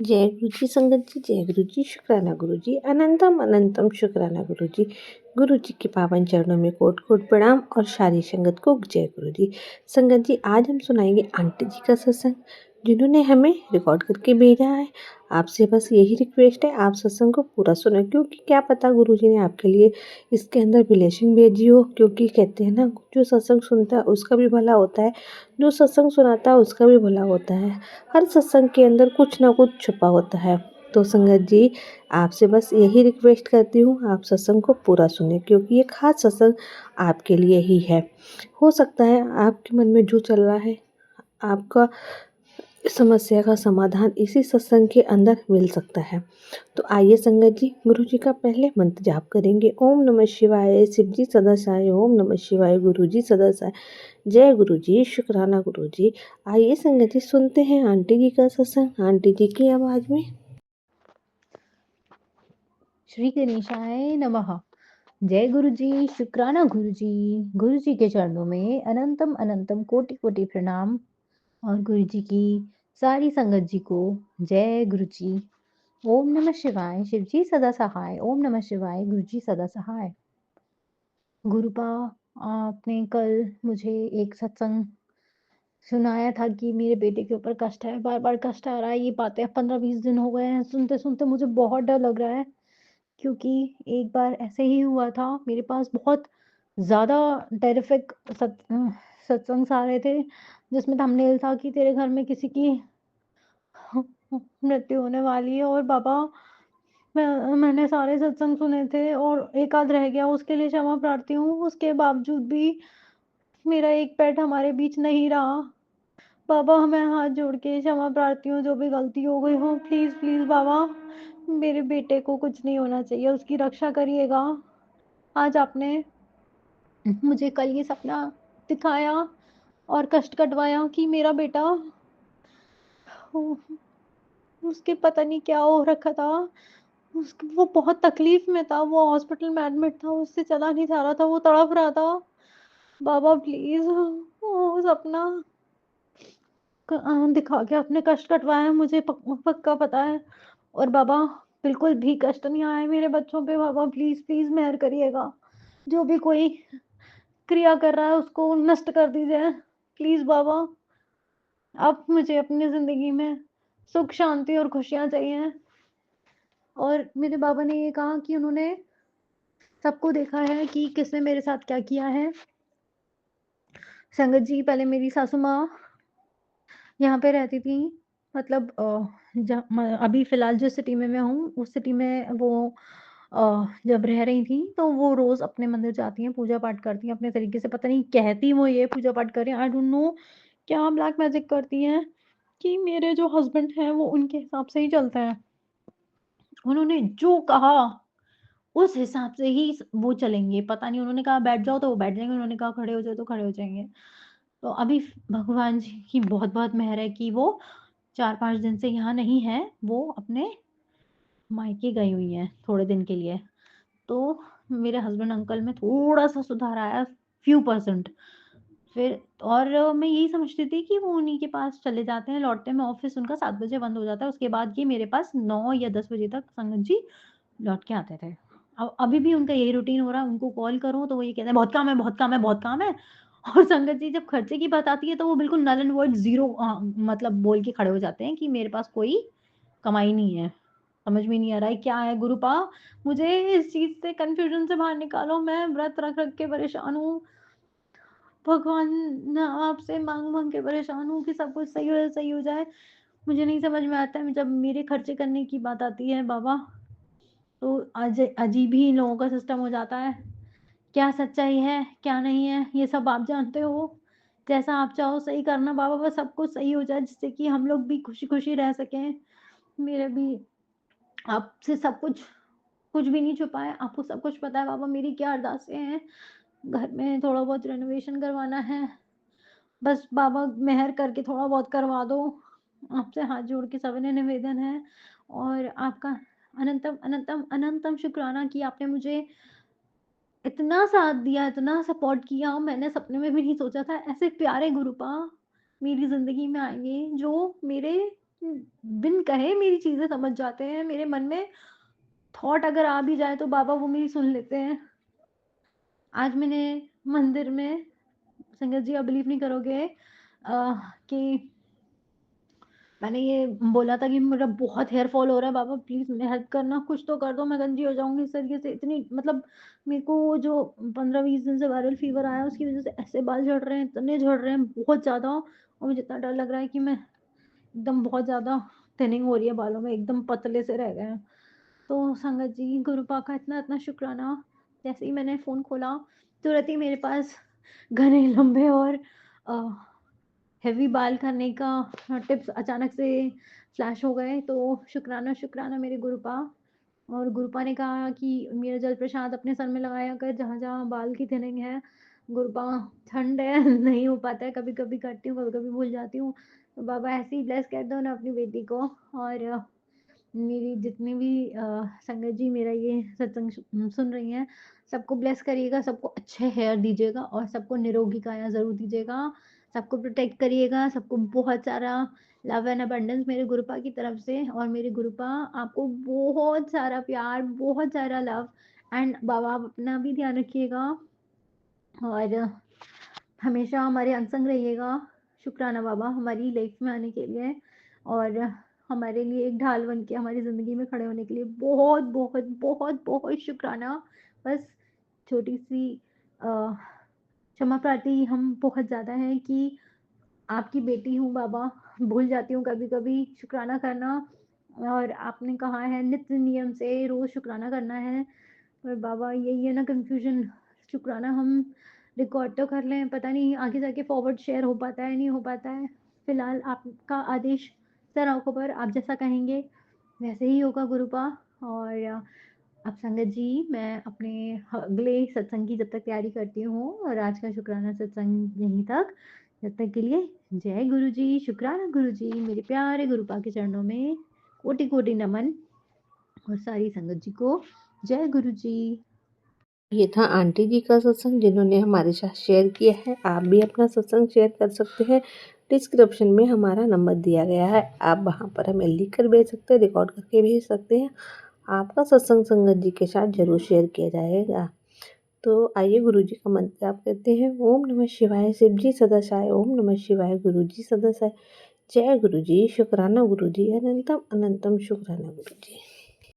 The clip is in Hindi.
जय गुरु जी संगत जी, जय गुरु जी, शुक्राना गुरु जी, अनंतम अनंतम शुक्राना गुरु जी। गुरु जी के पावन चरणों में कोट कोट प्रणाम और सारी संगत को जय गुरु जी। संगत जी, आज हम सुनाएंगे आंटी जी का सत्संग, जिन्होंने हमें रिकॉर्ड करके भेजा है। आपसे बस यही रिक्वेस्ट है, आप सत्संग को पूरा सुने, क्योंकि क्या पता गुरु जी ने आपके लिए इसके अंदर ब्लेसिंग भेजी हो। क्योंकि कहते हैं ना, जो सत्संग सुनता है उसका भी भला होता है, जो सत्संग सुनाता है उसका भी भला होता है। हर सत्संग के अंदर कुछ ना कुछ छुपा होता है। तो संगत जी, आपसे बस यही रिक्वेस्ट करती हूँ, आप सत्संग को पूरा सुने, क्योंकि ये खास सत्संग आपके लिए ही है। हो सकता है आपके मन में जो चल रहा है, आपका समस्या का समाधान इसी सत्संग के अंदर मिल सकता है। तो आइए संगत जी, गुरु जी का पहले मंत्र जाप करेंगे। ओम नमः शिवाय, शिव जी सदा सहाय। ओम नमः शिवाय, गुरु जी सदा सहाय। जय गुरु जी, शुक्राना गुरु जी। आइए संगत जी, सुनते हैं आंटी जी का सत्संग, आंटी जी की आवाज में। श्री गणेशाय नमः। जय गुरु जी, शुक्राना गुरु जी। गुरु जी के चरणों में अनंतम अनंतम कोटि कोटि प्रणाम और गुरु जी की सारी संगत जी को जय गुरु जी। ओम नमः शिवाय, शिव जी सदा सहाय। ओम नमः शिवाय, गुरु जी सदा सहाय। गुरुपा, आपने कल मुझे एक सत्संग सुनाया था कि मेरे बेटे के ऊपर कष्ट है, बार बार कष्ट आ रहा है। ये बातें 15-20 दिन हो गए हैं, सुनते सुनते मुझे बहुत डर लग रहा है। क्योंकि एक बार ऐसे ही हुआ था, मेरे पास बहुत ज़्यादा टेरिफिक सत्संग आ रहे थे, जिसमें थंबनेल था कि तेरे घर में किसी की मृत्यु होने वाली है। और बाबा, मैंने सारे सत्संग सुने थे और एक आध रह गया, उसके लिए क्षमा प्रार्थी हूँ। उसके बावजूद भी मेरा एक पेट हमारे बीच नहीं रहा। बाबा, मैं हाथ जोड़ के क्षमा प्रार्थी हूँ, जो भी गलती हो गई हो। प्लीज़ प्लीज़ बाबा, मेरे बेटे को कुछ नहीं होना चाहिए, उसकी रक्षा करिएगा। आज आपने मुझे कल ये सपना दिखाया और कष्ट कटवाया कि मेरा बेटा, उसके पता नहीं क्या हो रखा था। वो बहुत तकलीफ में था, वो हॉस्पिटल में एडमिट था, उससे चला नहीं जा रहा था, वो तड़प रहा था। बाबा प्लीज, वो सपना दिखा के अपने कष्ट कटवाया, मुझे पक्का पता है। और बाबा, बिल्कुल भी कष्ट नहीं आया मेरे बच्चों पे। बाबा प्लीज प्लीज मेहर करिएगा, जो भी कोई क्रिया कर रहा है उसको नष्ट कर दीजिए प्लीज बाबा। अब मुझे अपनी जिंदगी में सुख शांति और खुशियां चाहिए। और मेरे बाबा ने ये कहा कि उन्होंने सबको देखा है कि किसने मेरे साथ क्या किया है। संगत जी, पहले मेरी सासू माँ यहाँ पे रहती थी, मतलब अभी फिलहाल जिस सिटी में मैं हूँ उस सिटी में वो जब रह रही थी तो वो रोज अपने मंदिर जाती हैं, पूजा पाठ करती हैं अपने तरीके से। पता नहीं कहती वो ये पूजा पाठ कर रही हैं, आई डोंट नो क्या ब्लैक मैजिक करती हैं कि मेरे जो हस्बैंड हैं वो उनके हिसाब से ही चलते हैं। उन्होंने जो कहा उस हिसाब से ही वो चलेंगे। पता नहीं, उन्होंने कहा बैठ जाओ तो वो बैठ जाएंगे, उन्होंने कहा खड़े हो जाओ तो खड़े हो जाएंगे। तो अभी भगवान जी की बहुत बहुत मेहर है कि वो 4-5 दिन से यहाँ नहीं है, वो अपने मायके गई हुई हैं थोड़े दिन के लिए। तो मेरे हस्बैंड अंकल में थोड़ा सा सुधार आया, फ्यू परसेंट। फिर और मैं यही समझती थी कि वो उन्हीं के पास चले जाते हैं, लौटते हैं। ऑफिस उनका 7 बजे बंद हो जाता है, उसके बाद ये मेरे पास 9 या 10 बजे तक संगत जी लौट के आते थे। अब अभी भी उनका यही रूटीन हो रहा है, उनको कॉल करो तो वो ये कहते हैं बहुत काम है, बहुत काम है, बहुत काम है। और संगत जी, जब खर्चे की बात आती है तो वो बिल्कुल नल एंड वर्ड जीरो मतलब बोल के खड़े हो जाते हैं कि मेरे पास कोई कमाई नहीं है। समझ में नहीं आ रहा है क्या है गुरुपा, मुझे इस चीज से कंफ्यूजन से बाहर निकालो। मैं व्रत रख रख के परेशान हूँ भगवान, आपसे मांग मांग के परेशान हूँ कि सब कुछ सही हो जाए। मुझे नहीं समझ में आता है, जब मेरे खर्चे करने की बात आती है बाबा, तो अजीब ही इन लोगों का सिस्टम हो जाता है। क्या सच्चाई है क्या नहीं है ये सब आप जानते हो। जैसा आप चाहो सही करना बाबा, बस सब कुछ सही हो जाए, जिससे कि हम लोग भी खुशी खुशी रह सकें। मेरे भी आपसे सब कुछ, कुछ भी नहीं छुपा है, आपको सब कुछ पता है बाबा मेरी क्या अरदासें हैं। घर में थोड़ा बहुत रेनोवेशन करवाना है, बस बाबा मेहर करके थोड़ा बहुत करवा दो। आपसे हाथ जोड़ के सविनय निवेदन है। और आपका अनंतम अनंतम अनंतम शुक्राना कि आपने मुझे इतना साथ दिया, इतना सपोर्ट किया। मैंने सपने में भी नहीं सोचा था ऐसे प्यारे गुरुपा मेरी जिंदगी में आएंगे, जो मेरे बिन कहे मेरी चीज़ें समझ जाते हैं, मेरे मन में थॉट अगर आ भी जाए तो बाबा वो मेरी सुन लेते हैं। आज मैंने मंदिर में संगत जी आप बिलीव नहीं करोगे कि मैंने ये बोला था कि मेरा बहुत हेयर फॉल हो रहा है बाबा प्लीज़ मैं हेल्प करना, कुछ तो कर दो मैं गंजी हो जाऊँगी इस तरीके से इतनी मतलब मेरे को वो जो 15-20 दिन से वायरल फीवर आया उसकी वज़ह से ऐसे बाल झड़ रहे हैं, इतने झड़ रहे हैं बहुत ज़्यादा और मुझे इतना डर लग रहा है कि मैं एकदम बहुत ज़्यादा थिनिंग हो रही है बालों में, एकदम पतले से रह गए हैं। तो संगत जी गुरुपा का इतना-इतना शुक्राना, जैसे ही मैंने फ़ोन खोला तुरंत ही मेरे पास घने लंबे और अ हेवी बाल करने का टिप्स अचानक से फ्लैश हो गए तो शुक्राना शुक्राना मेरे गुरुपा और गुरुपा ने कहा कि मेरा जल प्रसाद अपने सर में लगाया कर जहाँ-जहाँ बाल की थिनिंग है। गुरुपा ठंड है नहीं हो पाता है कभी-कभी करती हूँ, कभी-कभी भूल जाती हूँ। तो बाबा ऐसे ही ब्लेस कर दो ना अपनी बेटी को और मेरी जितनी भी संगत जी मेरा ये सत्संग सुन रही हैं, सबको ब्लेस करिएगा, सबको अच्छे हेयर दीजिएगा और सबको निरोगी काया ज़रूर दीजिएगा। सबको प्रोटेक्ट करिएगा, सबको बहुत सारा लव एंड अबंडेंस मेरे गुरुपा की तरफ से और मेरे गुरुपा आपको बहुत सारा प्यार, बहुत सारा लव एंड बाबा आप अपना भी ध्यान रखिएगा और हमेशा हमारे अंग-संग रहिएगा। शुक्राना बाबा हमारी लाइफ में आने के लिए और हमारे लिए एक ढाल बन के हमारी ज़िंदगी में खड़े होने के लिए बहुत, बहुत, बहुत, बहुत शुक्राना। बस छोटी-सी अ, क्षमा प्रार्थी हम बहुत ज़्यादा हैं कि आपकी बेटी हूँ बाबा, भूल जाती हूँ कभी-कभी शुक्राना करना और आपने कहा है नित्य नियम से रोज़ शुक्राना करना है। पर बाबा यही है ना कन्फ्यूज़न, शुक्राना हम रिकॉर्ड तो कर लें, पता नहीं आगे जाके फॉरवर्ड शेयर हो पाता है, नहीं हो पाता है। फिलहाल आपका आदेश सर आँखों पर, आप जैसा कहेंगे वैसे ही होगा गुरुपा और अब संगत जी मैं अपने अगले सत्संग की जब तक तैयारी करती हूँ और आज का शुक्राना सत्संग यहीं तक। जब तक के लिए जय गुरु जी, शुक्राना गुरु जी, मेरे प्यारे गुरुपा के चरणों में कोटि-कोटि नमन और सारी संगत जी को जय गुरु जी। ये था आंटी जी का सत्संग जिन्होंने हमारे साथ शेयर किया है। आप भी अपना सत्संग शेयर कर सकते हैं। डिस्क्रिप्शन में हमारा नंबर दिया गया है, आप वहाँ पर हमें लिख कर भेज सकते हैं, रिकॉर्ड करके भेज सकते हैं। आपका सत्संग संगत जी के साथ ज़रूर शेयर किया जाएगा। तो आइए गुरु जी का मंत्र आप कहते हैं। ओम नमः शिवाय, शिव जी सदा सहाय। ओम नमः शिवाय, गुरु जी सदा सहाय। जय गुरु जी, शुक्राना गुरु जी, अनंतम अनंतम शुक्राना गुरु जी।